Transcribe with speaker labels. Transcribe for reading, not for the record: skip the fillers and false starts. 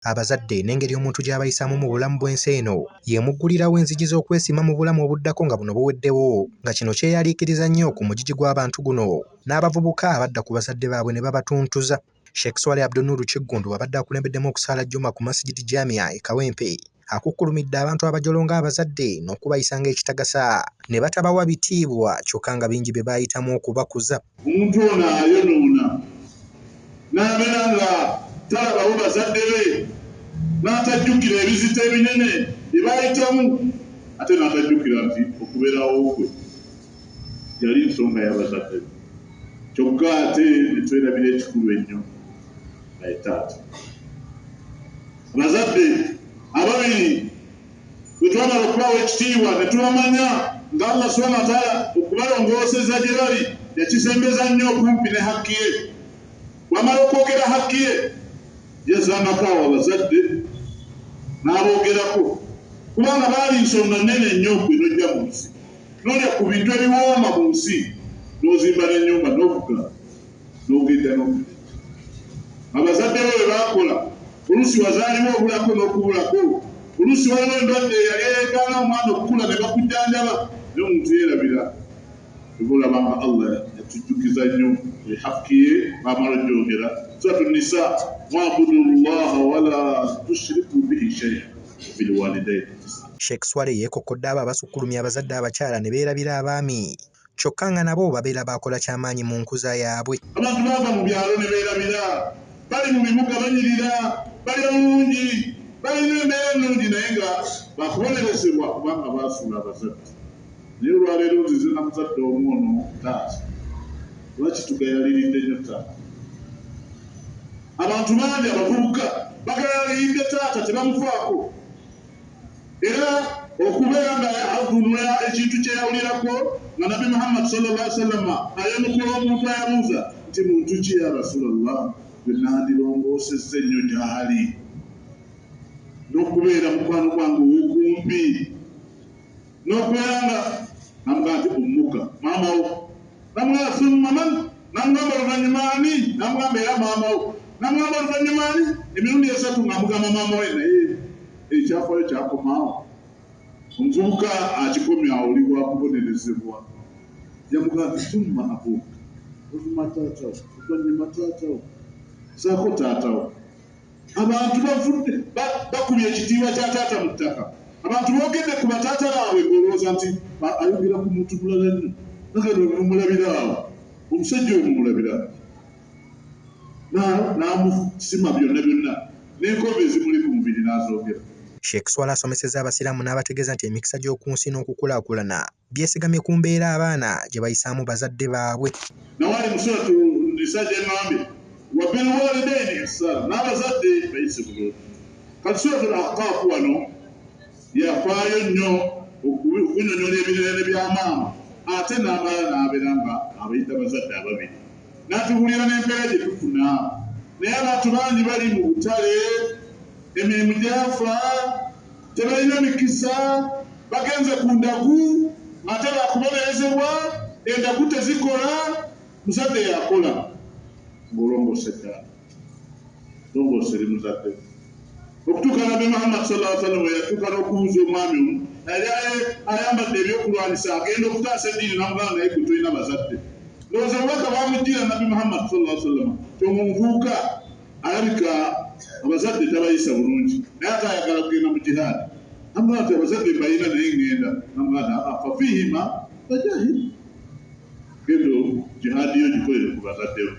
Speaker 1: abazadde n'engeri omuntu gy'abayisaamu mu bulamu bw'ensi eno yemuggulirawo enzigi z'okwesima mu bulamu obuddako nga buno buweddewo nga kino kyeyaliikiriza nnyo ku mugigi gw'abantu guno n'abavubuka abadda ku bazadde baabwe ne babatuntuza. Sheikh Swale Abdunuru Kiggundu abadde akulembeddemu okusaala Juma ku Masjidi Jamia e Kawempe akukkulumidde abantu abajolonga abazadde n'okubayisa ng'ekitagasa ne batabawa bitiibwa kyokka nga bingi be baayitamu okubakuza.
Speaker 2: Omuntu ono ayonoona n'abeera nga talabawo bazadde be n'atajjukira ebizita ebinene bye baayitamu ate n'atajjukira nti okubeerawo kwe yali nsonga y'abazadde be. Kyokka ate ne twerabira ekikulu ennyo nga ye taata. Abazadde ababiri bwe twamala okubawa ekitiibwa ne tubamanya nga Allah subhanahu wa ta'ala okubalongooseza gye bali yakisembeza nnyo okumpi ne hakki ye. Bw'amala okwogera hakki ye yazangako awo abazadde n'aboogerako kubanga baali nsonga nnene nnyo gwe n'ojja mu nsi n'olya ku bintu ebiwooma mu nsi n'ozimba n'ennyumba n'ovuga n'ogenda n'okugenda. Abazadde be bwe baakola oluusi wazaaliwo obulako n'okubulako, oluusi waliwo endwadde eyali eyeegaana omwana okukula ne bakujjanjaba naye omuntu yeerabira olabanga Allah yatujjukiza nnyo hakki ye baamala ogyogera. Suratu Nisa, wa'budu llaha wala tushriku bihi shay'an wa bil walidayni ihsana.
Speaker 1: Sheikh Swale yeekokkodde abo abasukkulumya abazadde abakyala ne beerabira abaami kyokka nga nabo babeera baakola kyamaanyi mu nkuza yaabwe.
Speaker 2: Abantu baava mu byalo ne beerabira, bali mu bibuga banyirira, bali bulungi, balina embeera ennungi naye nga bakubonerezebwa kubanga baasuula abazadde. Naye olwaleero nzize na muzadde omu ono taata lwaki tugayaliridde nnyo taata? Abantu bangi abavubuka bagayaliridde taata tebamufaako, era okubeera nga avunula ekintu kyeyawulirako nga Nabi Muhammad sallallahu alaihi wasallam ayanukula omuntu ayabuuza nti muntu ki ya Rasulallah gwe nandirongoosezza ennyo gy'ali n'okubeera mukwano gwange ow'okumpi n'okubeera nga namugamba nti ommuka maamawo, namugamba summa man, namugamba oluvannyuma ani, namugamba era maamawo, namugamba oluvannyuma ani, emirundi esatu ng'amugamba maamawe naye ekyafaayo kyakomaawo. Omuvubuka akikomya oli wa kubonerezebwa yamugamba summa abuuka, oluvuma taatawo, oluvannyuma taatawo, saako taatawo. Abantu bavudde bakubye ekitiibwa kya taata mu ttaka. Abantu boogedde ku bataata baabwe olowooza nti ayogera ku muntu mulala nnyo, nagenda omumulabira awo omusajja oyo mumulabira n'amusima byonna byonna n'enkobe ezimuli ku mubiri n'azoogera.
Speaker 1: Sheikh Swale asomesezza abasiraamu n'abategeeza nti emikisa gy'oku nsi n'okukulaakulana byesigamye ku mbeera abaana gye bayisaamu bazadde baabwe.
Speaker 2: Nawali mu Suratu Nisa gy'eŋŋambye wa bil walidayni ihsana, n'abazadde bayise bulungi. Kati Suratu Ahqaf wano yafaayo nnyo okunyonyola ebirerere bya maama ate n'amala n'abeera nga abayita bazadde ababiri n'atubulira n'empeera gye tufuna. Naye abantu bangi bali mu butale, emirimu gyafa, tebalina mikisa, bagenze ku ndagu ate bakubonerezebwa, endagu tezikola, muzadde yakola ng'olongoose ddala, longoose eri muzadde. Okutuuka Nabi Muhammad sallallahu alaihi wasallam yatuuka n'okubuuza omwami omu yali ayambadde ebyokulwanyisa agenda okutaasa eddiini n'amugamba naye gwe tolina bazadde. Ndowooza obubaka bwamujjira Nabi Muhammad sallallahu alaihi wasallam ti omuvubuka alabika abazadde tabayisa bulungi naye ate ayagala kugenda mu jihaadi. Namugamba nti abazadde mbalina naye ngenda. Namugamba fa fihima fajahid, genda jihaadi yo gikolere ku bazadde bo.